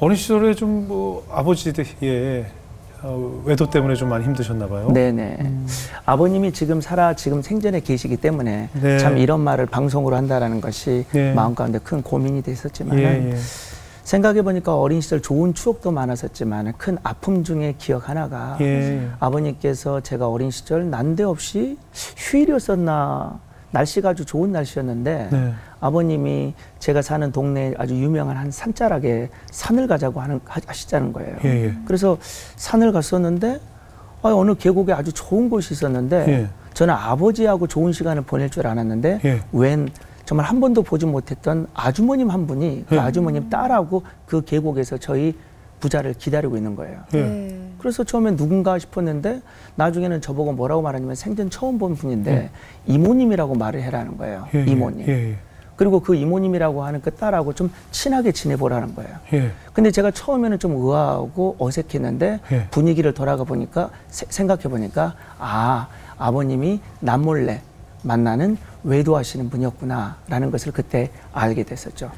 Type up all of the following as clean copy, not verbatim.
어린 시절에 좀 뭐 아버지의 외도 때문에 좀 많이 힘드셨나 봐요. 네네. 아버님이 지금 생전에 계시기 때문에 네. 참 이런 말을 방송으로 한다라는 것이 네. 마음 가운데 큰 고민이 됐었지만 예. 생각해보니까 어린 시절 좋은 추억도 많았었지만 큰 아픔 중에 기억 하나가 예. 아버님께서 제가 어린 시절 난데없이 휴일이었었나 날씨가 아주 좋은 날씨였는데 네. 아버님이 제가 사는 동네에 아주 유명한 한 산자락에 산을 가자고 하시자는 거예요. 예. 그래서 산을 갔었는데 어느 계곡에 아주 좋은 곳이 있었는데 예. 저는 아버지하고 좋은 시간을 보낼 줄 알았는데 예. 웬 정말 한 번도 보지 못했던 아주머님 한 분이 그 아주머님 딸하고 그 계곡에서 저희 부자를 기다리고 있는 거예요. 그래서 처음엔 누군가 싶었는데 나중에는 저보고 뭐라고 말하냐면 생전 처음 본 분인데 이모님이라고 말을 해라는 거예요. 이모님. 그리고 그 이모님이라고 하는 그 딸하고 좀 친하게 지내보라는 거예요. 근데 제가 처음에는 좀 의아하고 어색했는데 분위기를 돌아가 보니까 생각해 보니까 아버님이 남몰래 만나는 외도하시는 분이었구나라는 것을 그때 알게 됐었죠.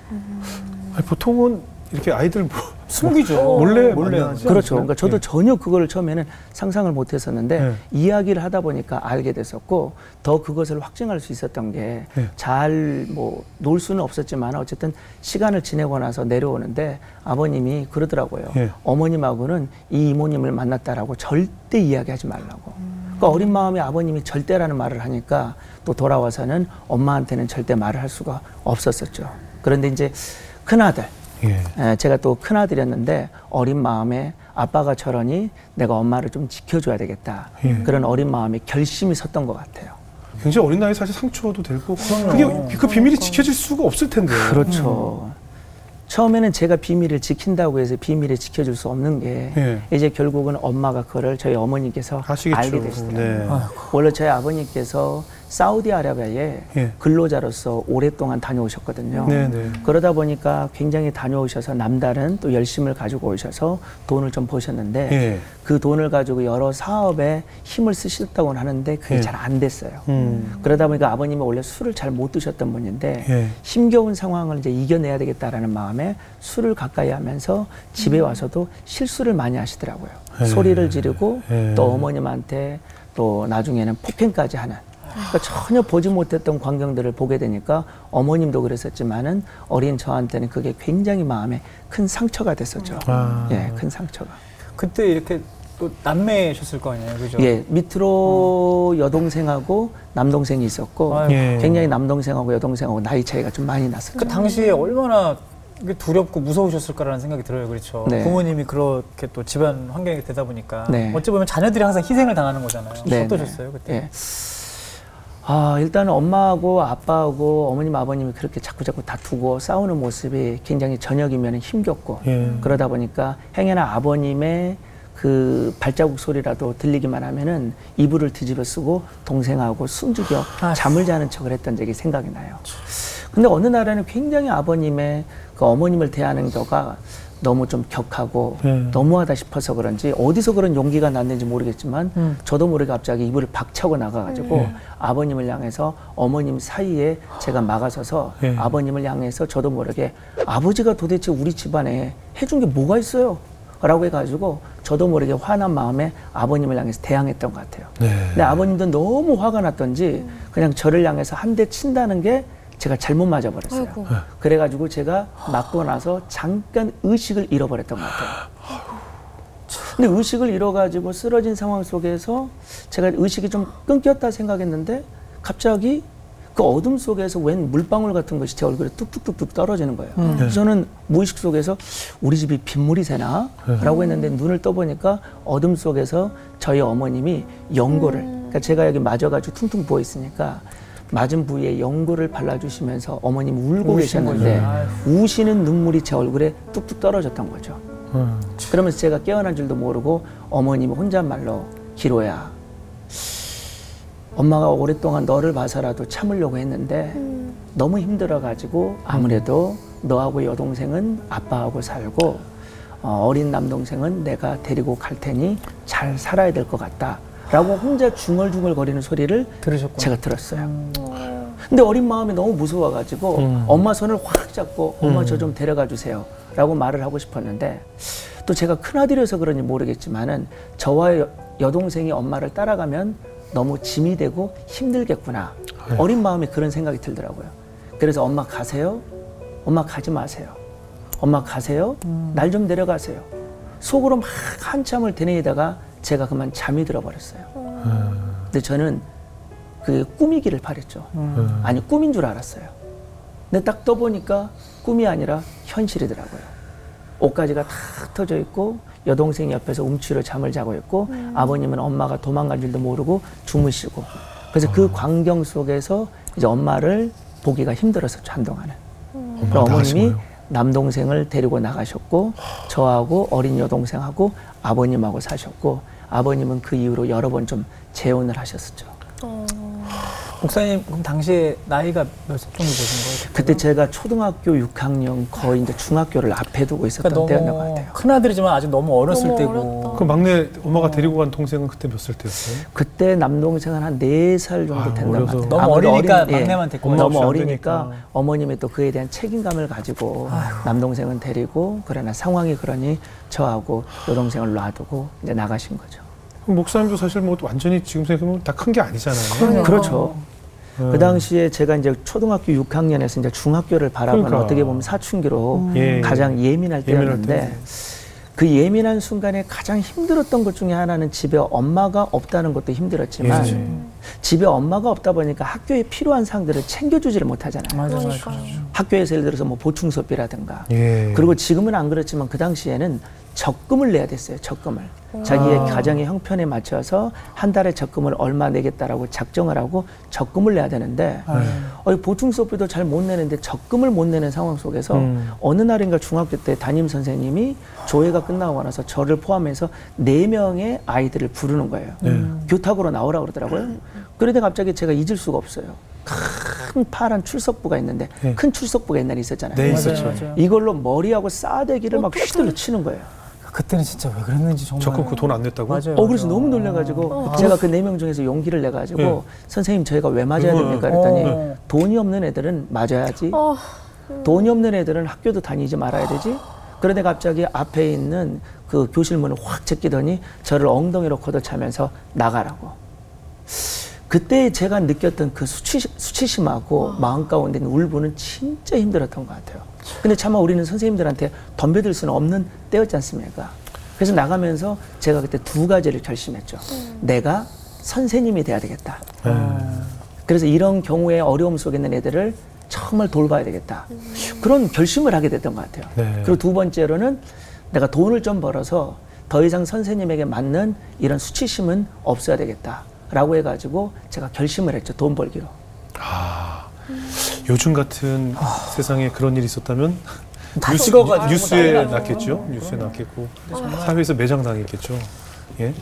아니, 보통은 이렇게 아이들 숨기죠. 몰래 그렇죠. 그러니까 저도 전혀 그걸 처음에는 상상을 못 했었는데 이야기를 하다 보니까 알게 됐었고 더 그것을 확증할 수 있었던 게 잘 뭐 놀 수는 없었지만 어쨌든 시간을 지내고 나서 내려오는데 아버님이 그러더라고요. 어머님하고는 이 이모님을 만났다라고 절대 이야기하지 말라고. 그러니까 어린 마음에 아버님이 절대라는 말을 하니까 또 돌아와서는 엄마한테는 절대 말을 할 수가 없었었죠. 그런데 이제 큰아들, 제가 또 큰아들이었는데 어린 마음에 아빠가 저러니 내가 엄마를 좀 지켜줘야 되겠다. 그런 어린 마음에 결심이 섰던 것 같아요. 굉장히 어린 나이에 사실 상처도 되고 그게 그 비밀이 지켜질 수가 없을 텐데. 그렇죠. 처음에는 제가 비밀을 지킨다고 해서 비밀을 지켜줄 수 없는 게 이제 결국은 엄마가 그걸 저희 어머니께서 하시겠죠. 알게 되시더라고요. 원래 저희 아버님께서 사우디아라비아에 근로자로서 오랫동안 다녀오셨거든요. 그러다 보니까 굉장히 다녀오셔서 남다른 또 열심을 가지고 오셔서 돈을 좀 버셨는데 그 돈을 가지고 여러 사업에 힘을 쓰셨다고는 하는데 그게 잘 안 됐어요. 그러다 보니까 아버님이 원래 술을 잘 못 드셨던 분인데 힘겨운 상황을 이제 이겨내야 되겠다라는 마음에 술을 가까이 하면서 집에 와서도 실수를 많이 하시더라고요. 소리를 지르고 또 어머님한테 또 나중에는 폭행까지 하는 그러니까 전혀 보지 못했던 광경들을 보게 되니까 어머님도 그랬었지만은 어린 저한테는 그게 굉장히 마음에 큰 상처가 됐었죠. 큰 상처가. 그때 이렇게 또 남매셨을 거 아니에요, 그죠? 밑으로 여동생하고 남동생이 있었고 굉장히 남동생하고 여동생하고 나이 차이가 좀 많이 났었죠. 그 당시에 얼마나 두렵고 무서우셨을까라는 생각이 들어요, 그렇죠? 부모님이 그렇게 또 집안 환경이 되다 보니까 어찌 보면 자녀들이 항상 희생을 당하는 거잖아요. 어떠셨어요, 그때? 일단은 엄마하고 아빠하고 어머님 아버님이 그렇게 자꾸 다투고 싸우는 모습이 굉장히 저녁이면 힘겹고 그러다 보니까 행여나 아버님의 그 발자국 소리라도 들리기만 하면은 이불을 뒤집어 쓰고 동생하고 숨죽여 잠을 자는 척을 했던 적이 생각이 나요. 근데 어느 날에는 굉장히 아버님의 그 어머님을 대하는 거가 너무 좀 격하고 너무하다 싶어서 그런지 어디서 그런 용기가 났는지 모르겠지만 저도 모르게 갑자기 이불을 박차고 나가가지고 아버님을 향해서 어머님 사이에 제가 막아서서 아버님을 향해서 저도 모르게 아버지가 도대체 우리 집안에 해준 게 뭐가 있어요? 라고 해가지고 저도 모르게 화난 마음에 아버님을 향해서 대항했던 것 같아요. 근데 아버님도 너무 화가 났던지 그냥 저를 향해서 한 대 친다는 게 제가 잘못 맞아버렸어요. 그래가지고 제가 맞고 나서 잠깐 의식을 잃어버렸던 것 같아요. 근데 의식을 잃어가지고 쓰러진 상황 속에서 제가 의식이 좀 끊겼다 생각했는데 갑자기 그 어둠 속에서 웬 물방울 같은 것이 제 얼굴에 뚝뚝뚝뚝 떨어지는 거예요. 그래서 저는 무의식 속에서 우리 집이 빗물이 새나? 라고 했는데 눈을 떠보니까 어둠 속에서 저희 어머님이 연고를 그러니까 제가 여기 맞아가지고 퉁퉁 부어있으니까 맞은 부위에 연고를 발라주시면서 어머님 울고 계셨는데 우시는 눈물이 제 얼굴에 뚝뚝 떨어졌던 거죠. 그러면서 제가 깨어난 줄도 모르고 어머님이 혼잣말로 기로야 엄마가 오랫동안 너를 봐서라도 참으려고 했는데 너무 힘들어가지고 아무래도 너하고 여동생은 아빠하고 살고 어린 남동생은 내가 데리고 갈 테니 잘 살아야 될 것 같다 라고 혼자 중얼중얼거리는 소리를 들으셨구나. 제가 들었어요. 근데 어린 마음이 너무 무서워가지고 엄마 손을 확 잡고 엄마 저 좀 데려가 주세요 라고 말을 하고 싶었는데 또 제가 큰아들이어서 그런지 모르겠지만은 저와 여동생이 엄마를 따라가면 너무 짐이 되고 힘들겠구나. 어린 마음에 그런 생각이 들더라고요. 그래서 엄마 가세요? 엄마 가지 마세요. 엄마 가세요? 날 좀 데려가세요. 속으로 막 한참을 되뇌이다가 제가 그만 잠이 들어버렸어요. 근데 저는 그게 꿈이기를 바랬죠. 아니 꿈인 줄 알았어요. 근데 딱 떠보니까 꿈이 아니라 현실이더라고요. 옷가지가 다 터져 있고 여동생이 옆에서 움츠려 잠을 자고 있고 아버님은 엄마가 도망간 줄도 모르고 주무시고 그래서 그 광경 속에서 이제 엄마를 보기가 힘들었었죠, 한동안은. 어머님이 남동생을 데리고 나가셨고 저하고 어린 여동생하고 아버님하고 사셨고 아버님은 그 이후로 여러 번 좀 재혼을 하셨었죠. 목사님 그럼 당시에 나이가 몇 정도 되신 거예요? 그때 제가 초등학교 6학년 거의 이제 중학교를 앞에 두고 있었던 그러니까 때였던 것 같아요. 큰아들이지만 아직 너무 어렸을 너무 때고. 어렸다. 그 막내 엄마가 데리고 간 동생은 그때 몇 살 때였어요? 그때 남동생은 한 4살 정도 된단 말이에요. 너무 어리니까 막내만 데리고 너무 어리니까 어머님이 또 그에 대한 책임감을 가지고 남동생은 데리고 그러나 상황이 그러니 저하고 여동생을 놔두고 이제 나가신 거죠. 목사님도 사실 뭐 완전히 지금 생각하면 다 큰 게 아니잖아요. 그렇죠. 그 당시에 제가 이제 초등학교 6학년에서 이제 중학교를 바라보는 어떻게 보면 사춘기로 가장 예민할 때였는데 그 예민한 순간에 가장 힘들었던 것 중에 하나는 집에 엄마가 없다는 것도 힘들었지만 집에 엄마가 없다 보니까 학교에 필요한 사항들을 챙겨주지를 못하잖아요. 맞아요. 학교에서 예를 들어서 뭐 보충 수업비라든가 그리고 지금은 안 그렇지만 그 당시에는 적금을 내야 됐어요. 적금을. 자기의 가정의 형편에 맞춰서 한 달에 적금을 얼마 내겠다라고 작정을 하고 적금을 내야 되는데 보충 수업비도 잘 못 내는데 적금을 못 내는 상황 속에서 어느 날인가 중학교 때 담임 선생님이 조회가 끝나고 나서 저를 포함해서 4명의 아이들을 부르는 거예요. 교탁으로 나오라고 그러더라고요. 그런데 갑자기 제가 잊을 수가 없어요. 큰 파란 출석부가 있는데 큰 출석부가 옛날에 있었잖아요. 네, 있었죠. 이걸로 머리하고 싸대기를 막 휘둘러 치는 거예요. 그때는 진짜 왜 그랬는지 정말. 적금 그 돈 안 냈다고? 맞아요. 그래서 너무 놀라가지고 제가 그 4명 중에서 용기를 내가지고 선생님 저희가 왜 맞아야 됩니까? 그랬더니 돈이 없는 애들은 맞아야지. 돈이 없는 애들은 학교도 다니지 말아야 되지. 그런데 갑자기 앞에 있는 그 교실 문을 확 제끼더니 저를 엉덩이로 걷어차면서 나가라고. 그때 제가 느꼈던 그 수치심하고 마음 가운데 있는 울분은 진짜 힘들었던 것 같아요. 근데 차마 우리는 선생님들한테 덤벼들 수는 없는 때였지 않습니까? 그래서 나가면서 제가 그때 2가지를 결심했죠. 내가 선생님이 돼야 되겠다. 그래서 이런 경우에 어려움 속에 있는 애들을 정말 돌봐야 되겠다. 그런 결심을 하게 됐던 것 같아요. 그리고 2번째로는 내가 돈을 좀 벌어서 더 이상 선생님에게 맞는 이런 수치심은 없어야 되겠다. 라고 해가지고 제가 결심을 했죠. 돈 벌기로. 요즘 같은 세상에 그런 일이 있었다면 뉴스에 났겠죠. 뉴스에 났겠고 사회에서 매장당했겠죠. 예?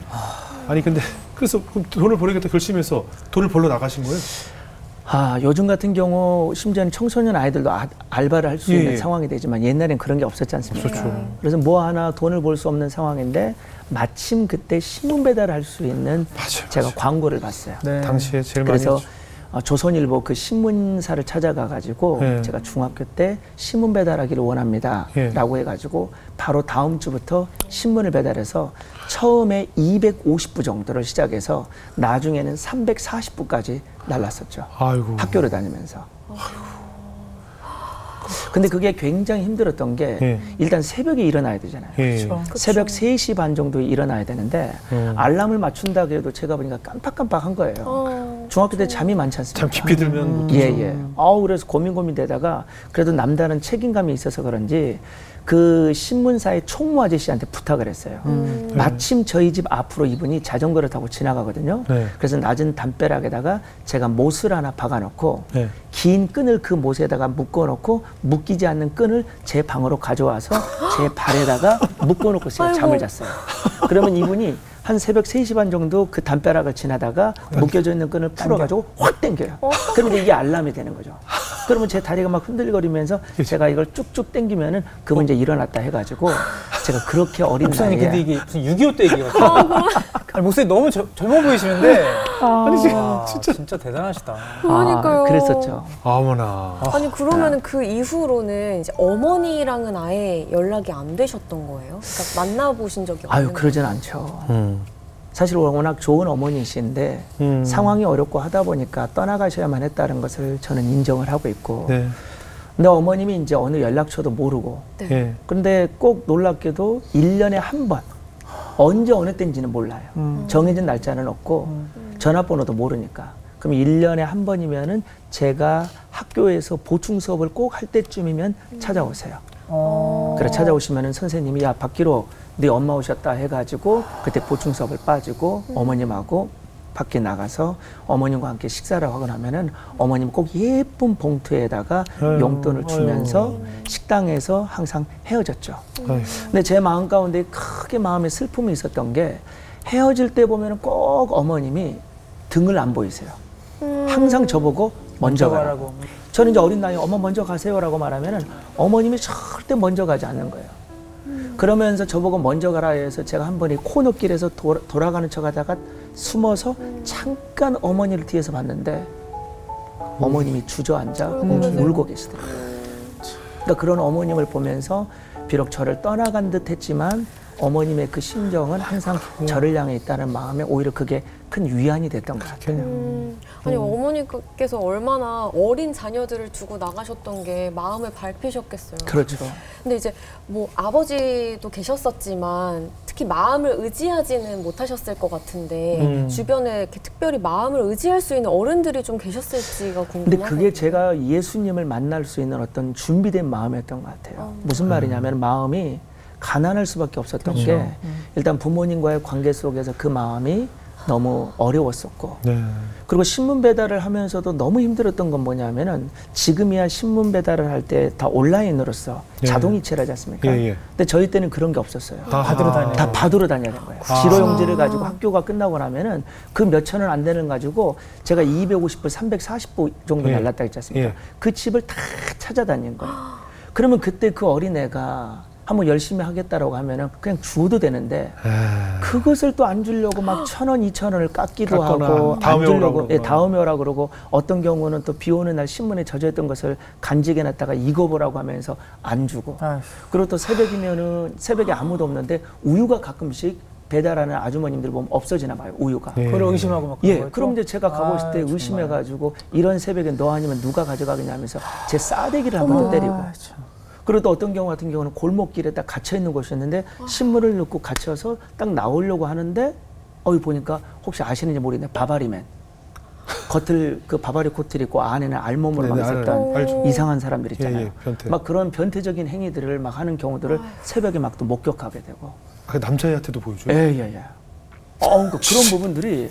아니 근데 그래서 돈을 벌겠다 결심해서 돈을 벌러 나가신 거예요? 요즘 같은 경우 심지어는 청소년 아이들도 알바를 할 수 있는 상황이 되지만 옛날엔 그런 게 없었지 않습니까? 그렇죠. 그래서 뭐 하나 돈을 벌 수 없는 상황인데 마침 그때 신문 배달을 할 수 있는 제가 광고를 봤어요. 당시에 제일 많이 그래서 했죠. 조선일보 그 신문사를 찾아가 가지고 제가 중학교 때 신문 배달하기를 원합니다 라고 해가지고 바로 다음 주부터 신문을 배달해서 처음에 250부 정도를 시작해서 나중에는 340부까지 날랐었죠. 아이고. 학교를 다니면서. 근데 그게 굉장히 힘들었던 게 일단 새벽에 일어나야 되잖아요. 새벽 3시 반 정도에 일어나야 되는데 알람을 맞춘다고 해도 제가 보니까 깜빡깜빡한 거예요. 중학교 때 잠이 많지 않습니까? 참 깊이 들면 그래서 고민되다가 그래도 남다른 책임감이 있어서 그런지 그 신문사의 총무 아저씨한테 부탁을 했어요. 마침 저희 집 앞으로 이분이 자전거를 타고 지나가거든요. 그래서 낮은 담벼락에다가 제가 못을 하나 박아놓고 긴 끈을 그 못에다가 묶어놓고 묶이지 않는 끈을 제 방으로 가져와서 제 발에다가 묶어놓고 제가 잠을 잤어요. 그러면 이분이 한 새벽 3시 반 정도 그 담벼락을 지나다가 묶여져 있는 끈을 풀어가지고 확 당겨요. 그러면 이게 알람이 되는 거죠. 그러면 제 다리가 막 흔들거리면서 제가 이걸 쭉쭉 당기면은 그분 이제 일어났다 해가지고 제가 그렇게 어린 나이에. 근데 이게 무슨 6.25 때 얘기가 아니, 목소리 너무 젊어 보이시는데. 아니, 진짜 대단하시다. 그러니까요. 그랬었죠. 어머나. 아니, 그러면은 그 이후로는 이제 어머니랑은 아예 연락이 안 되셨던 거예요? 그러니까 만나보신 적이 없는 거예요? 그러진 않죠. 사실 워낙 좋은 어머니이신데 상황이 어렵고 하다 보니까 떠나가셔야만 했다는 것을 저는 인정을 하고 있고. 네. 근데 어머님이 이제 어느 연락처도 모르고. 네. 근데 꼭 놀랍게도 1년에 한 번. 언제 어느 때인지는 몰라요. 정해진 날짜는 없고 전화번호도 모르니까. 그럼 1년에 한 번이면은 제가 학교에서 보충 수업을 꼭 할 때쯤이면 찾아오세요. 그래 찾아오시면은 선생님이 야 박기로 네 엄마 오셨다 해가지고 그때 보충 수업을 빠지고 어머님하고 밖에 나가서 어머님과 함께 식사를 하고 나면은 어머님 꼭 예쁜 봉투에다가 용돈을 주면서 식당에서 항상 헤어졌죠. 근데 제 마음 가운데 크게 마음에 슬픔이 있었던 게 헤어질 때 보면은 꼭 어머님이 등을 안 보이세요. 항상 저보고 먼저 가라고. 저는 이제 어린 나이에 엄마 먼저 가세요라고 말하면은 어머님이 절대 먼저 가지 않는 거예요. 그러면서 저보고 먼저 가라 해서 제가 한 번이 코너길에서 돌아가는 척 하다가 숨어서 잠깐 어머니를 뒤에서 봤는데 어머님이 주저앉아 울고 계시더라고요. 그러니까 그런 어머님을 보면서 비록 저를 떠나간 듯 했지만 어머님의 그 심정은 항상 저를 향해 있다는 마음에 오히려 그게 큰 위안이 됐던 것 같아요. 아니 어머니께서 얼마나 어린 자녀들을 두고 나가셨던 게 마음을 밟히셨겠어요. 그렇죠. 근데 이제 뭐 아버지도 계셨었지만 특히 마음을 의지하지는 못하셨을 것 같은데 주변에 이렇게 특별히 마음을 의지할 수 있는 어른들이 좀 계셨을지가 궁금해요. 근데 그게 제가 예수님을 만날 수 있는 어떤 준비된 마음이었던 것 같아요. 무슨 말이냐면 마음이 가난할 수밖에 없었던 게 일단 부모님과의 관계 속에서 그 마음이 너무 어려웠었고 그리고 신문 배달을 하면서도 너무 힘들었던 건 뭐냐면은 지금이야 신문 배달을 할 때 다 온라인으로서 자동이체라지 않습니까? 근데 저희 때는 그런 게 없었어요. 다 받으러 다녀야 되는 거예요. 지로용지를 가지고 학교가 끝나고 나면은 그 몇천 원 안 되는 가지고 제가 250부, 340부 정도 날랐다 했지 않습니까? 그 집을 다 찾아다닌 거예요. 그러면 그때 그 어린애가 한번 열심히 하겠다라고 하면은 그냥 주어도 되는데 그것을 또 안 주려고 막 1,000원, 2,000원을 깎기도 하고 안 주려고 다음에 오라고 그러고 어떤 경우는 또 비 오는 날 신문에 젖어있던 것을 간직해 놨다가 익어보라고 하면서 안 주고 그리고 또 새벽이면은 새벽에 아무도 없는데 우유가 가끔씩 배달하는 아주머님들 보면 없어지나 봐요. 우유가. 그걸 의심하고 막 그럼 이제 제가 가고 있을 때 의심해가지고 이런 새벽에 너 아니면 누가 가져가겠냐면서 제 싸대기를 한 번 더 때리고 그리고 또 어떤 경우 같은 경우는 골목길에 딱 갇혀있는 곳이었는데 신문을 넣고 갇혀서 딱 나오려고 하는데 보니까 혹시 아시는지 모르겠는데 바바리맨 겉을 그 바바리 코트를 입고 안에는 알몸으로 막 있었던 이상한 사람들 있잖아요. 막 그런 변태적인 행위들을 막 하는 경우들을 새벽에 막 또 목격하게 되고 남자애한테도 보여줘요? 그러니까 그런 부분들이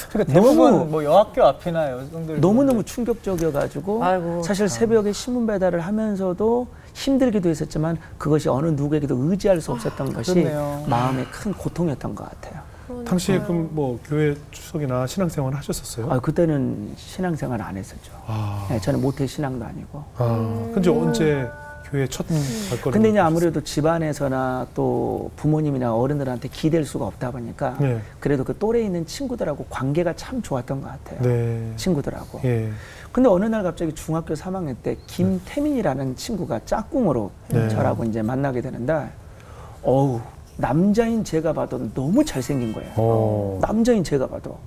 그러니까 대부분 뭐 여학교 앞이나 여성들 너무너무 충격적이어가지고 사실 새벽에 신문 배달을 하면서도 힘들기도 했었지만 그것이 어느 누구에게도 의지할 수 없었던 것이 마음의 큰 고통이었던 것 같아요. 당시에 그럼 뭐 교회 추석이나 신앙생활 하셨었어요? 그때는 신앙생활 안 했었죠. 저는 모태 신앙도 아니고. 근데 언제 교회 첫 발걸음? 근데 이제 아무래도 집안에서나 또 부모님이나 어른들한테 기댈 수가 없다 보니까 그래도 그 또래에 있는 친구들하고 관계가 참 좋았던 것 같아요. 친구들하고. 근데 어느 날 갑자기 중학교 3학년 때 김태민이라는 친구가 짝꿍으로 저라고 이제 만나게 되는데 남자인 제가 봐도 너무 잘생긴 거예요. 남자인 제가 봐도.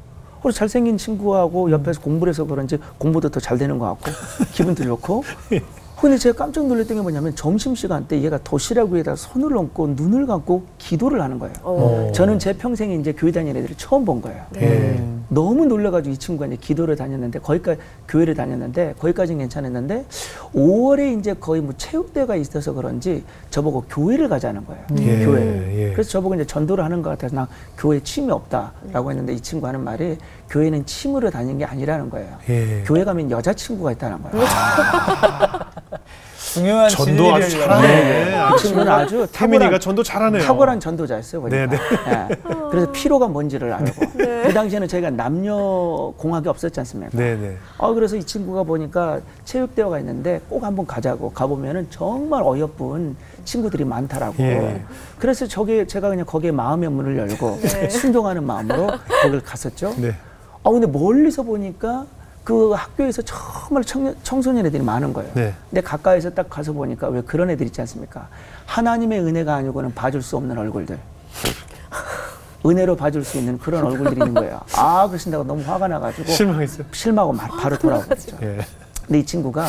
그리고 잘생긴 친구하고 옆에서 공부를 해서 그런지 공부도 더 잘 되는 것 같고 기분도 좋고 근데 제가 깜짝 놀랐던 게 뭐냐면 점심시간 때 얘가 도시락 위에다 손을 얹고 눈을 감고 기도를 하는 거예요. 저는 제 평생에 이제 교회 다니는 애들을 처음 본 거예요. 너무 놀라가지고 이 친구가 이제 기도를 다녔는데 거기까지 교회를 다녔는데 거기까지는 괜찮았는데 5월에 이제 거의 뭐 체육대회가 있어서 그런지 저보고 교회를 가자는 거예요. 교회를. 그래서 저보고 이제 전도를 하는 것 같아서 나 교회 취미 없다라고 했는데 이 친구 하는 말이 교회는 취미로 다니는 게 아니라는 거예요. 교회 가면 여자친구가 있다는 거예요. 중요한 전도 아주 잘하네. 그 친구는 아주 태민이가 전도 잘하네요. 탁월한 전도자였어요. 그러니까. 그래서 피로가 뭔지를 알고. 그 당시에는 저희가 남녀 공학이 없었지 않습니까? 그래서 이 친구가 보니까 체육대회가 있는데 꼭 한번 가자고 가보면은 정말 어여쁜 친구들이 많더라고. 예. 그래서 제가 그냥 거기에 마음의 문을 열고 네. 순종하는 마음으로 거길 갔었죠. 네. 근데 멀리서 보니까 그 학교에서 정말 청소년 애들이 많은 거예요. 네. 근데 가까이서 딱 가서 보니까 왜 그런 애들 있지 않습니까? 하나님의 은혜가 아니고는 봐줄 수 없는 얼굴들. 은혜로 봐줄 수 있는 그런 얼굴들이 있는 거예요. 그래서 내가 너무 화가 나가지고 실망했어요? 실망하고 바로 돌아오겠죠. 예. 근데 이 친구가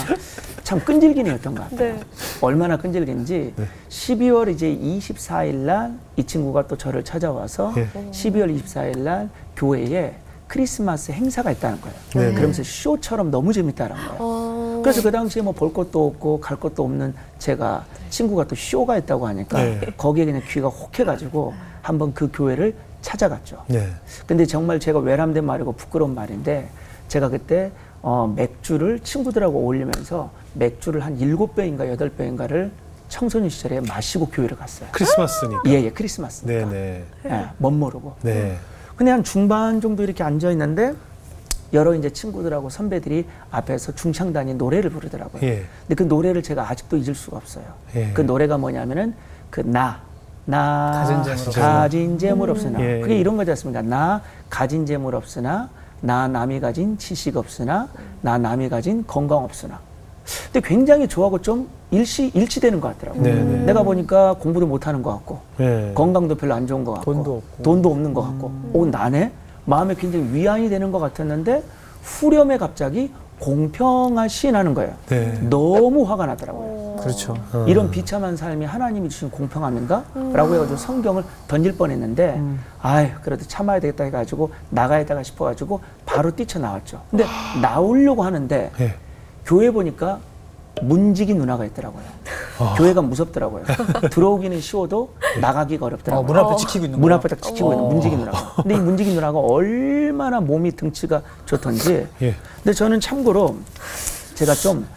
참 끈질기네였던 것 같아요. 네. 얼마나 끈질긴지 12월 이제 24일 날 이 친구가 또 저를 찾아와서 12월 24일 날 교회에 크리스마스 행사가 있다는 거예요. 네. 그러면서 쇼처럼 너무 재밌다는 거예요. 그래서 그 당시에 뭐 볼 것도 없고 갈 것도 없는 제가 친구가 또 쇼가 있다고 하니까 거기에 그냥 귀가 혹해가지고 한번 그 교회를 찾아갔죠. 네. 근데 정말 제가 외람된 말이고 부끄러운 말인데 제가 그때 맥주를 친구들하고 어울리면서 맥주를 한 7병인가 8병인가를 청소년 시절에 마시고 교회를 갔어요. 크리스마스니까. 예, 크리스마스니까. 네네. 예, 멋 모르고. 네. 근데 한 중반 정도 이렇게 앉아 있는데 여러 이제 친구들하고 선배들이 앞에서 중창단이 노래를 부르더라고요. 예. 근데 그 노래를 제가 아직도 잊을 수가 없어요. 예. 그 노래가 뭐냐면은 가진 재물 없으나. 예. 그게 이런 거지 않습니까? 나 가진 재물 없으나, 나 남이 가진 지식 없으나, 나 남이 가진 건강 없으나. 근데 굉장히 저하고 좀 일치되는 것 같더라고요. 내가 보니까 공부도 못하는 것 같고, 건강도 별로 안 좋은 것 같고, 돈도 없는 것 같고, 나네? 마음에 굉장히 위안이 되는 것 같았는데, 후렴에 갑자기 공평한 시인하는 거예요. 네. 너무 화가 나더라고요. 그렇죠. 이런 비참한 삶이 하나님이 주신 공평함인가? 라고 해가지고 성경을 던질 뻔했는데, 그래도 참아야 되겠다 해가지고 나가야 되다 싶어가지고 바로 뛰쳐나왔죠. 근데 나오려고 하는데, 교회 보니까 문지기 누나가 있더라고요. 교회가 무섭더라고요. 들어오기는 쉬워도 나가기가 어렵더라고요. 문 앞에 지키고 있는 문 앞에 딱 지키고 있는 문지기 누나가. 근데 이 문지기 누나가 얼마나 몸이 등치가 좋던지. 근데 저는 참고로 제가 좀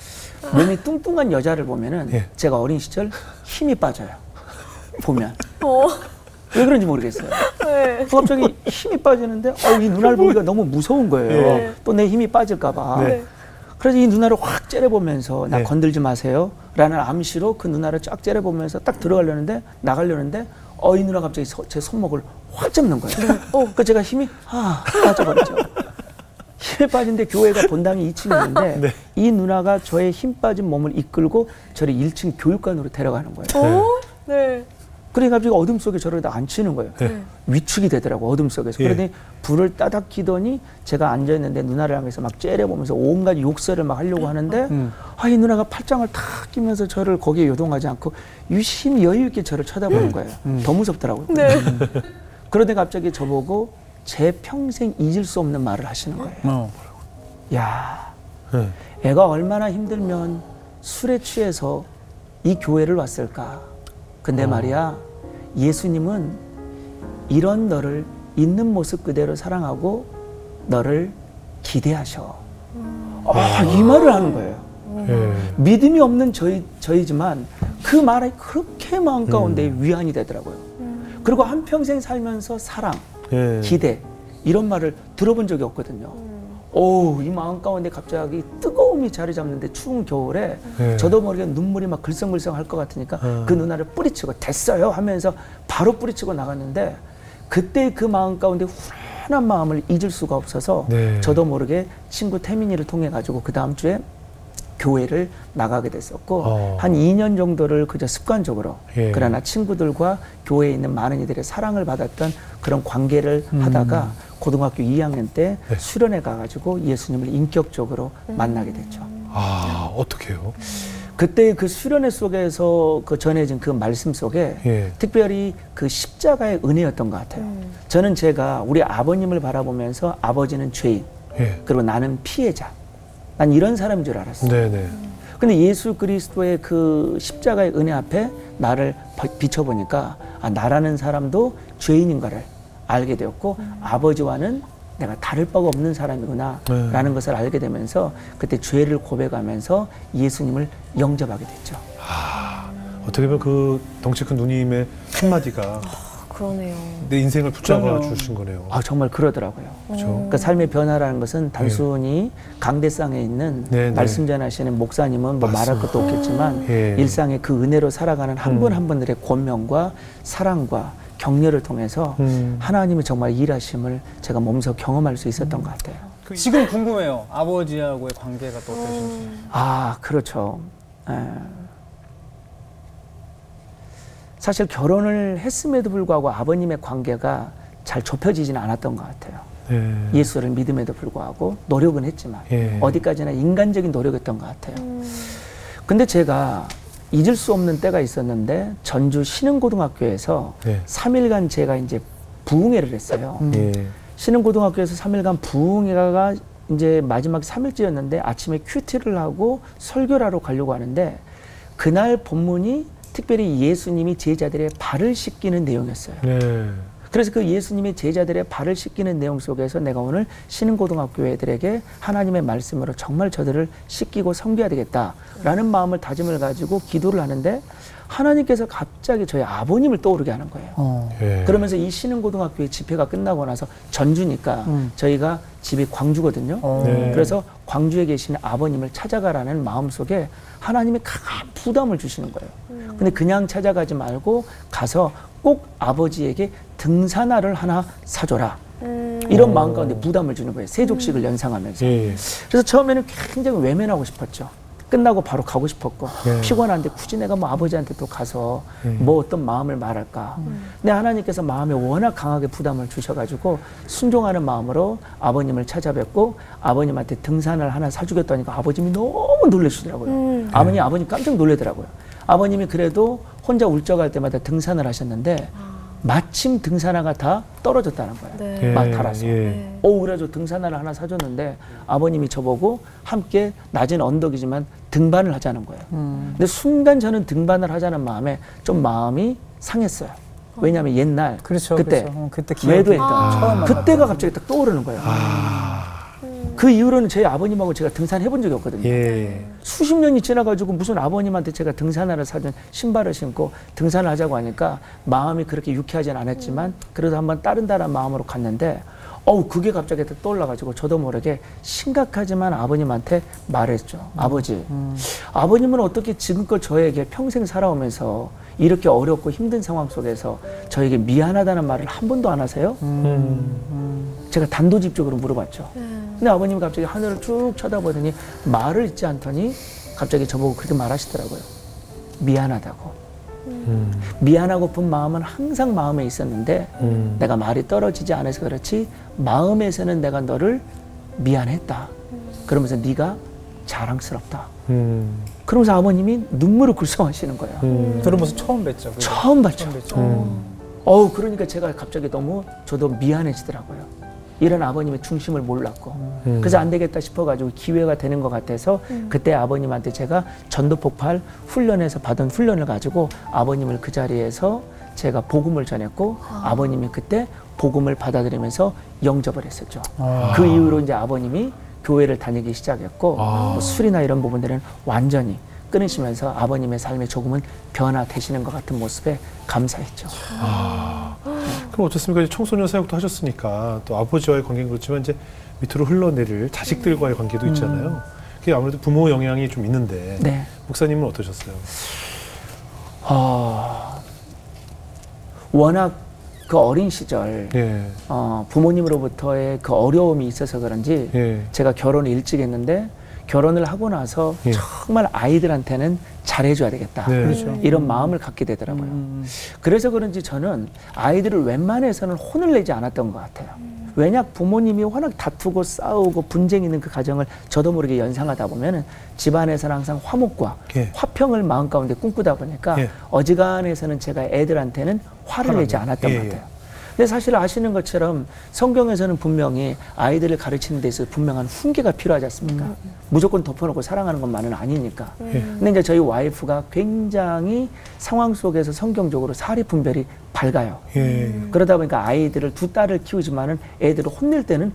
몸이 뚱뚱한 여자를 보면은 제가 어린 시절 힘이 빠져요. 보면. 왜 그런지 모르겠어요. 갑자기 힘이 빠지는데 이 누나를 보기가 너무 무서운 거예요. 또 내 힘이 빠질까 봐. 그래서 이 누나를 확 째려보면서 나 건들지 마세요 라는 암시로 그 누나를 쫙 째려보면서 딱 들어가려는데 나가려는데 이 누나 갑자기 제 손목을 확 잡는 거예요. 그러니까 제가 힘이 빠져버리죠. 힘에 빠진데 교회가 본당이 2층이었는데 이 누나가 저의 힘 빠진 몸을 이끌고 저를 1층 교육관으로 데려가는 거예요. 그러니까 갑자기 어둠 속에 저를 다 앉히는 거예요. 위축이 되더라고, 어둠 속에서. 그러더니 불을 따닥 켜더니 제가 앉아있는데 누나를 향해서 막 째려보면서 온갖 욕설을 막 하려고 하는데 이 누나가 팔짱을 탁 끼면서 저를 거기에 요동하지 않고 유심히 여유 있게 저를 쳐다보는 거예요. 더 무섭더라고요. 그러더니 갑자기 저보고 제 평생 잊을 수 없는 말을 하시는 거예요. 야, 애가 얼마나 힘들면 술에 취해서 이 교회를 왔을까. 근데 말이야, 예수님은 이런 너를 있는 모습 그대로 사랑하고 너를 기대하셔. 이 말을 하는 거예요. 믿음이 없는 저희지만 그 말이 그렇게 마음 가운데 위안이 되더라고요. 그리고 한평생 살면서 사랑, 기대 이런 말을 들어본 적이 없거든요. 이 마음 가운데 갑자기 뜨거움이 자리 잡는데 추운 겨울에 저도 모르게 눈물이 막 글썽글썽 할 것 같으니까 그 누나를 뿌리치고 됐어요 하면서 바로 뿌리치고 나갔는데 그때 그 마음 가운데 후련한 마음을 잊을 수가 없어서 저도 모르게 친구 태민이를 통해 가지고 그 다음 주에 교회를 나가게 됐었고 한 2년 정도를 그저 습관적으로 그러나 친구들과 교회에 있는 많은 이들의 사랑을 받았던 그런 관계를 하다가 고등학교 2학년 때 수련회 가가지고 예수님을 인격적으로 만나게 됐죠. 어떻게요? 그때 그 수련회 속에서 그 전해진 그 말씀 속에 특별히 그 십자가의 은혜였던 것 같아요. 저는 제가 우리 아버님을 바라보면서 아버지는 죄인, 그리고 나는 피해자. 난 이런 사람인 줄 알았어요. 근데 예수 그리스도의 그 십자가의 은혜 앞에 나를 비춰보니까 나라는 사람도 죄인인가를 알게 되었고 아버지와는 내가 다를 바가 없는 사람이구나 라는 것을 알게 되면서 그때 죄를 고백하면서 예수님을 영접하게 됐죠. 어떻게 보면 그 덩치 큰 누님의 한마디가 그러네요. 내 인생을 붙잡아 주신 거네요. 아, 정말 그러더라고요. 그렇죠. 그러니까 삶의 변화라는 것은 단순히 강대상에 있는 말씀 전하시는 목사님은 뭐 말할 것도 없겠지만 일상의 그 은혜로 살아가는 한 분 한 분들의 권면과 사랑과 격려를 통해서 하나님이 정말 일하심을 제가 몸소 경험할 수 있었던 것 같아요. 지금 궁금해요. 아버지하고의 관계가 또 어떠신지. 아, 그렇죠. 사실 결혼을 했음에도 불구하고 아버님의 관계가 잘 좁혀지지는 않았던 것 같아요. 예수를 믿음에도 불구하고 노력은 했지만 어디까지나 인간적인 노력이었던 것 같아요. 근데 제가 잊을 수 없는 때가 있었는데 전주 신흥고등학교에서 3일간 제가 이제 부흥회를 했어요. 신흥고등학교에서 3일간 부흥회가 이제 마지막 3일째였는데 아침에 큐티를 하고 설교를 하러 가려고 하는데 그날 본문이 특별히 예수님이 제자들의 발을 씻기는 내용이었어요. 그래서 그 예수님이 제자들의 발을 씻기는 내용 속에서 내가 오늘 신흥고등학교 애들에게 하나님의 말씀으로 정말 저들을 씻기고 섬겨야 되겠다라는 마음을 다짐을 가지고 기도를 하는데 하나님께서 갑자기 저희 아버님을 떠오르게 하는 거예요. 그러면서 이 신흥고등학교의 집회가 끝나고 나서 전주니까 저희가 집이 광주거든요. 그래서 광주에 계신 아버님을 찾아가라는 마음속에 하나님이 강한 부담을 주시는 거예요. 근데 그냥 찾아가지 말고 가서 꼭 아버지에게 등산화를 하나 사줘라. 이런 마음 가운데 부담을 주는 거예요. 세족식을 연상하면서. 그래서 처음에는 굉장히 외면하고 싶었죠. 끝나고 바로 가고 싶었고 피곤한데 굳이 내가 뭐 아버지한테 또 가서 뭐 어떤 마음을 말할까. 근데 하나님께서 마음에 워낙 강하게 부담을 주셔가지고 순종하는 마음으로 아버님을 찾아뵙고 아버님한테 등산을 하나 사주겠다니까 아버님이 너무 놀라시더라고요. 아버님 깜짝 놀라더라고요. 아버님이 그래도 혼자 울적할 때마다 등산을 하셨는데 마침 등산화가 다 떨어졌다는 거예요. 마타라서. 그래가지고 등산화를 하나 사줬는데 아버님이 저보고 함께 낮은 언덕이지만 등반을 하자는 거예요. 근데 순간 저는 등반을 하자는 마음에 좀 마음이 상했어요. 왜냐하면 옛날 그때 외도했던 그때가 갑자기 딱 떠오르는 거예요. 그 이후로는 저희 아버님하고 제가 등산해 본 적이 없거든요. 수십 년이 지나가지고 무슨 아버님한테 제가 등산화를 사준 신발을 신고 등산을 하자고 하니까 마음이 그렇게 유쾌하지는 않았지만 그래도 한번 따른다는 마음으로 갔는데 그게 갑자기 떠올라가지고 저도 모르게 심각하지만 아버님한테 말했죠. 아버지, 아버님은 어떻게 지금껏 저에게 평생 살아오면서 이렇게 어렵고 힘든 상황 속에서 저에게 미안하다는 말을 한 번도 안 하세요? 제가 단도직입적으로 물어봤죠. 근데 아버님이 갑자기 하늘을 쭉 쳐다보더니 말을 잊지 않더니 갑자기 저보고 그렇게 말하시더라고요. 미안하다고. 미안하고 픈 마음은 항상 마음에 있었는데 내가 말이 떨어지지 않아서 그렇지 마음에서는 내가 너를 미안했다. 그러면서 네가 자랑스럽다. 그러면서 아버님이 눈물을 글썽하시는 거예요. 들으면서 처음 뵀죠. 처음 봤죠. 그러니까 제가 갑자기 너무 저도 미안해지더라고요. 이런 아버님의 중심을 몰랐고 그래서 안 되겠다 싶어가지고 기회가 되는 것 같아서 그때 아버님한테 제가 전도폭발 훈련에서 받은 훈련을 가지고 아버님을 그 자리에서 제가 복음을 전했고 아버님이 그때 복음을 받아들이면서 영접을 했었죠. 그 이후로 이제 아버님이 교회를 다니기 시작했고 뭐 술이나 이런 부분들은 완전히 끊으시면서 아버님의 삶에 조금은 변화되시는 것 같은 모습에 감사했죠. 그럼 어떻습니까? 청소년 사역도 하셨으니까 또 아버지와의 관계는 그렇지만 이제 밑으로 흘러내릴 자식들과의 관계도 있잖아요. 그게 아무래도 부모 영향이 좀 있는데 목사님은 어떠셨어요? 워낙 그 어린 시절 부모님으로부터의 그 어려움이 있어서 그런지 제가 결혼을 일찍 했는데 결혼을 하고 나서 정말 아이들한테는 잘해줘야 되겠다. 이런 마음을 갖게 되더라고요. 그래서 그런지 저는 아이들을 웬만해서는 혼을 내지 않았던 것 같아요. 왜냐 부모님이 워낙 다투고 싸우고 분쟁이 있는 그 가정을 저도 모르게 연상하다 보면 집안에서는 항상 화목과 화평을 마음 가운데 꿈꾸다 보니까 어지간해서는 제가 애들한테는 화를 내지 않았던 것 같아요. 근데 사실 아시는 것처럼 성경에서는 분명히 아이들을 가르치는 데 있어서 분명한 훈계가 필요하지 않습니까? 무조건 덮어놓고 사랑하는 것만은 아니니까. 근데 이제 저희 와이프가 굉장히 상황 속에서 성경적으로 사리 분별이 밝아요. 그러다 보니까 아이들을 두 딸을 키우지만은 애들을 혼낼 때는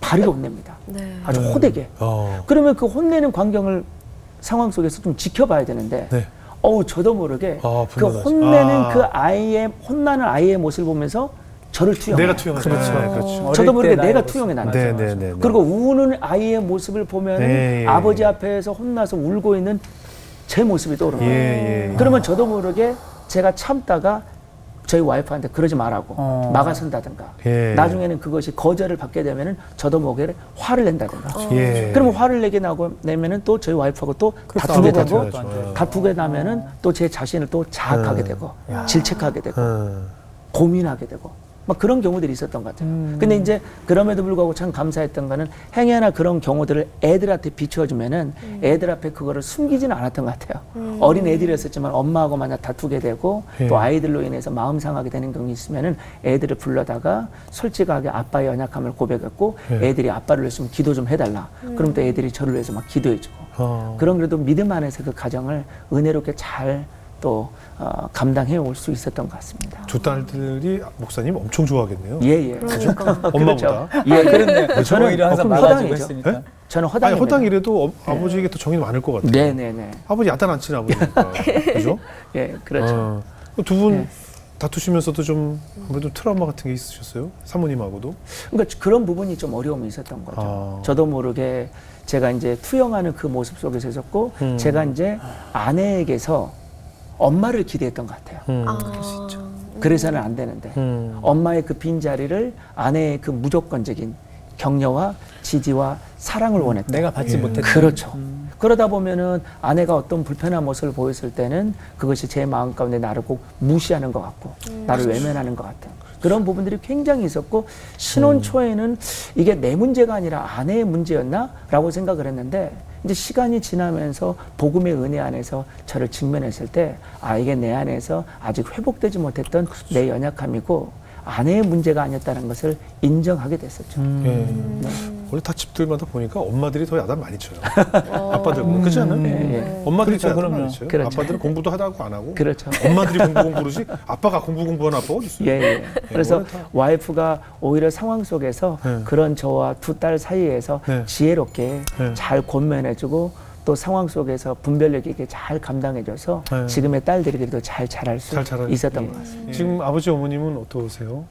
바르게 혼냅니다. 아주 호되게. 그러면 그 혼내는 광경을 상황 속에서 좀 지켜봐야 되는데 저도 모르게 그 혼내는 그 혼나는 아이의 모습을 보면서 저를 투영해요. 내가 투영하죠. 그렇죠. 저도 모르게 내가 투영해 나는 거죠. 그리고 우는 아이의 모습을 보면 아버지 앞에서 혼나서 울고 있는 제 모습이 떠오르는 거예요. 그러면 저도 모르게 제가 참다가 저희 와이프한테 그러지 말라고 막아선다든가 나중에는 그것이 거절을 받게 되면은 저도 모르게 화를 낸다든가 그러면 화를 내면은 또 저희 와이프하고 또 다투게 되고 다투게 나면은 또 제 자신을 또 자학하게 되고 질책하게 되고 고민하게 되고 막 그런 경우들이 있었던 것 같아요. 근데 이제 그럼에도 불구하고 참 감사했던 거는 행여나 그런 경우들을 애들한테 비추어주면은 애들 앞에 그거를 숨기지는 않았던 것 같아요. 어린 애들이었었지만 엄마하고 만약 다투게 되고 또 아이들로 인해서 마음 상하게 되는 경우 있으면은 애들을 불러다가 솔직하게 아빠의 연약함을 고백했고 애들이 아빠를 위해서 기도 좀 해달라. 그럼 또 애들이 저를 위해서 막 기도해주고 그런 그래도 믿음 안에서 그 가정을 은혜롭게 잘 또 감당해 올 수 있었던 것 같습니다. 두 딸들이 목사님 엄청 좋아하겠네요. 그러니까. 엄마보다. 그렇네. 저는 오히려 항상 막아주고 했으니까. 저는 허당입니다. 아니, 허당이라도 아버지에게 더 정이 많을 것 같아요. 네네네. 아버지 야단 안 치는 아버지니까. 그죠? 그렇죠. 두 분 다투시면서도 좀 아무래도 트라우마 같은 게 있으셨어요? 사모님하고도? 그러니까 그런 부분이 좀 어려움이 있었던 거죠. 저도 모르게 제가 이제 투영하는 그 모습 속에서 있었고 제가 이제 아내에게서 엄마를 기대했던 것 같아요. 그럴 수 있죠. 그래서는 안 되는데 엄마의 그 빈자리를 아내의 그 무조건적인 격려와 지지와 사랑을 원했다. 내가 받지 못했다. 그렇죠. 그러다 보면은 아내가 어떤 불편한 모습을 보였을 때는 그것이 제 마음 가운데 나를 꼭 무시하는 것 같고 나를 외면하는 것 같은 그런 부분들이 굉장히 있었고 신혼 초에는 이게 내 문제가 아니라 아내의 문제였나? 라고 생각을 했는데 이제 시간이 지나면서 복음의 은혜 안에서 저를 직면했을 때 이게 내 안에서 아직 회복되지 못했던 내 연약함이고 아내의 문제가 아니었다는 것을 인정하게 됐었죠. 원래 다 집들마다 보니까 엄마들이 더 야단 많이 쳐요. 아빠들보다. 그렇지 않아요? 엄마들이 더 야단 많이 쳐요. 아빠들은 공부도 하다고 안 하고 엄마들이 공부를 아빠가 공부하는 아빠가 어디 있어요? 그래서 와이프가 오히려 상황 속에서 그런 저와 두 딸 사이에서 지혜롭게 잘 권면해주고 또 상황 속에서 분별력 있게 잘 감당해줘서 지금의 딸들이 그래도 잘 자랄 수 있었던 것 같습니다. 지금 아버지 어머님은 어떠세요?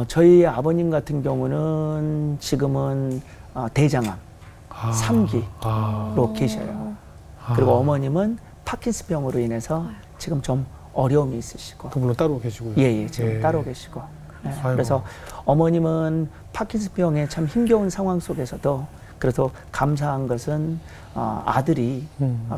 저희 아버님 같은 경우는 지금은 대장암 3기로 계셔요. 그리고 어머님은 파킨슨병으로 인해서 지금 좀 어려움이 있으시고. 물론 따로 계시고요. 지금 따로 계시고. 그래서 어머님은 파킨슨병의 참 힘겨운 상황 속에서도 그래서 감사한 것은 아들이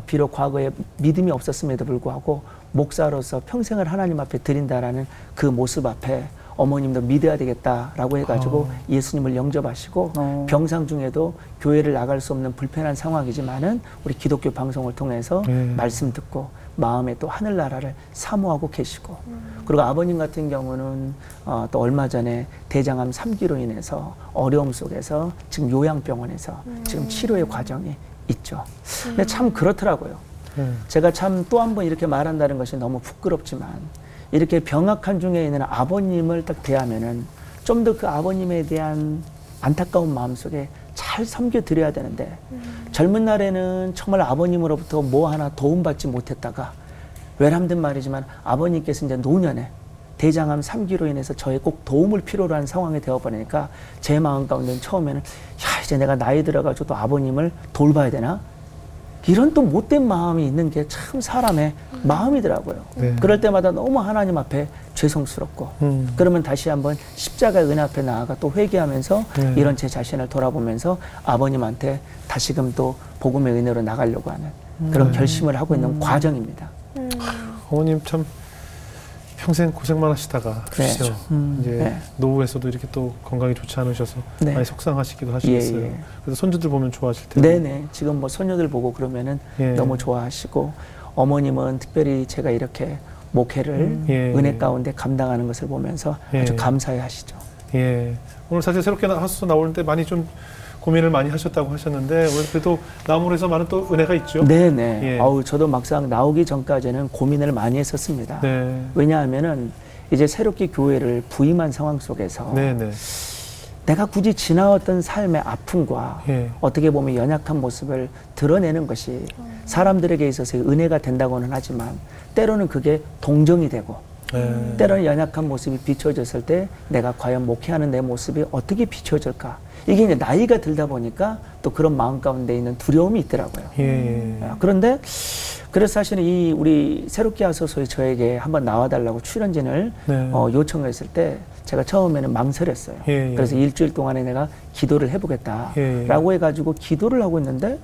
비록 과거에 믿음이 없었음에도 불구하고 목사로서 평생을 하나님 앞에 드린다라는 그 모습 앞에 어머님도 믿어야 되겠다라고 해가지고 예수님을 영접하시고 병상 중에도 교회를 나갈 수 없는 불편한 상황이지만은 우리 기독교 방송을 통해서 말씀 듣고 마음에 또 하늘나라를 사모하고 계시고 그리고 아버님 같은 경우는 또 얼마 전에 대장암 3기로 인해서 어려움 속에서 지금 요양병원에서 지금 치료의 과정이 있죠. 근데 참 그렇더라고요. 제가 참 또 한 번 이렇게 말한다는 것이 너무 부끄럽지만 이렇게 병약한 중에 있는 아버님을 딱 대하면은 좀 더 그 아버님에 대한 안타까운 마음속에 잘 섬겨드려야 되는데 젊은 날에는 정말 아버님으로부터 뭐 하나 도움받지 못했다가 외람된 말이지만 아버님께서 이제 노년에 대장암 3기로 인해서 저의 꼭 도움을 필요로 한 상황이 되어버리니까 제 마음 가운데는 처음에는 이제 내가 나이 들어가지고 또 아버님을 돌봐야 되나? 이런 또 못된 마음이 있는 게 참 사람의 마음이더라고요. 그럴 때마다 너무 하나님 앞에 죄송스럽고 그러면 다시 한번 십자가의 은혜 앞에 나아가 또 회개하면서 이런 제 자신을 돌아보면서 아버님한테 다시금 또 복음의 은혜로 나가려고 하는 그런 결심을 하고 있는 과정입니다. 어머님 참 평생 고생만 하시다가 그렇죠. 이제 노후에서도 이렇게 또 건강이 좋지 않으셔서 많이 속상하시기도 하시겠어요. 그래서 손주들 보면 좋아하실 텐데. 네네. 지금 뭐 손녀들 보고 그러면은 너무 좋아하시고 어머님은 특별히 제가 이렇게 목회를 은혜 가운데 감당하는 것을 보면서 아주 감사해 하시죠. 오늘 사실 새롭게 하소서 나오는데 많이 좀 고민을 많이 하셨다고 하셨는데 오늘 그래도 나옴으로 많은 또 은혜가 있죠. 네네. 저도 막상 나오기 전까지는 고민을 많이 했었습니다. 왜냐하면은 이제 새롭게 교회를 부임한 상황 속에서 내가 굳이 지나왔던 삶의 아픔과 예. 어떻게 보면 연약한 모습을 드러내는 것이 사람들에게 있어서 은혜가 된다고는 하지만 때로는 그게 동정이 되고 때로는 연약한 모습이 비춰졌을 때 내가 과연 목회하는 내 모습이 어떻게 비춰질까. 이게 이제 나이가 들다 보니까 또 그런 마음 가운데 있는 두려움이 있더라고요. 그런데 그래서 사실은 이 우리 새롭게 하소서에 저에게 한번 나와달라고 출연진을 요청을 했을 때 제가 처음에는 망설였어요. 그래서 일주일 동안에 내가 기도를 해보겠다라고 해가지고 기도를 하고 있는데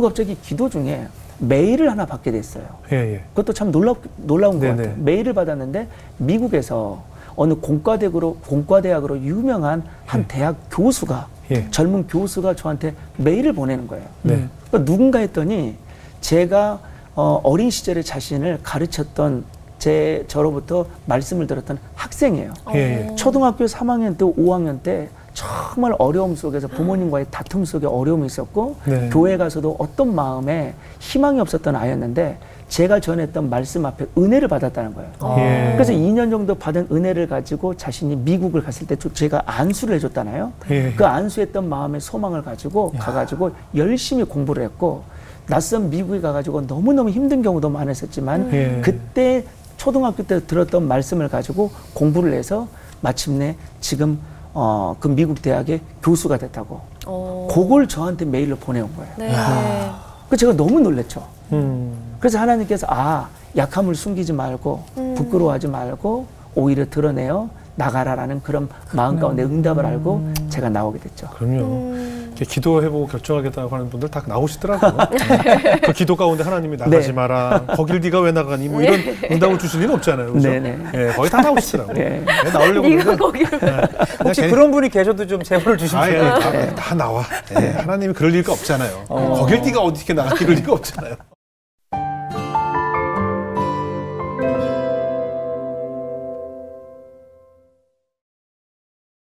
갑자기 기도 중에 메일을 하나 받게 됐어요. 그것도 참 놀라운 것 같아요. 메일을 받았는데 미국에서 어느 공과대학으로 유명한 한 대학 교수가 젊은 교수가 저한테 메일을 보내는 거예요. 그러니까 누군가 했더니 제가 어린 시절에 자신을 가르쳤던 저로부터 말씀을 들었던 학생이에요. 초등학교 3학년 때 5학년 때 정말 어려움 속에서 부모님과의 다툼 속에 어려움이 있었고 교회 가서도 어떤 마음에 희망이 없었던 아이였는데 제가 전했던 말씀 앞에 은혜를 받았다는 거예요. 그래서 2년 정도 받은 은혜를 가지고 자신이 미국을 갔을 때 제가 안수를 해줬잖아요. 그 안수했던 마음의 소망을 가지고 가가지고 열심히 공부를 했고 낯선 미국에 가가지고 너무너무 힘든 경우도 많았었지만 그때 초등학교 때 들었던 말씀을 가지고 공부를 해서 마침내 지금 그 미국 대학의 교수가 됐다고 그걸 저한테 메일로 보내온 거예요. 그래서 제가 너무 놀랐죠. 그래서 하나님께서 약함을 숨기지 말고 부끄러워하지 말고 오히려 드러내어 나가라라는 그런 마음 가운데 응답을 알고 제가 나오게 됐죠. 그럼요. 기도해보고 결정하겠다고 하는 분들 다 나오시더라고요. 그 기도 가운데 하나님이 나가지 마라. 거길 네가 왜 나가니? 뭐 이런 응답을 주실 리는 없잖아요. 그렇죠? 거의 다 나오시더라고요. 나오려고 네가 거기를. 혹시 그런 분이 계셔도 좀 제보를 주시면 다 나와. 하나님이 그럴 리가 없잖아요. 거길 네가 어떻게 나가? 그럴 리가 없잖아요.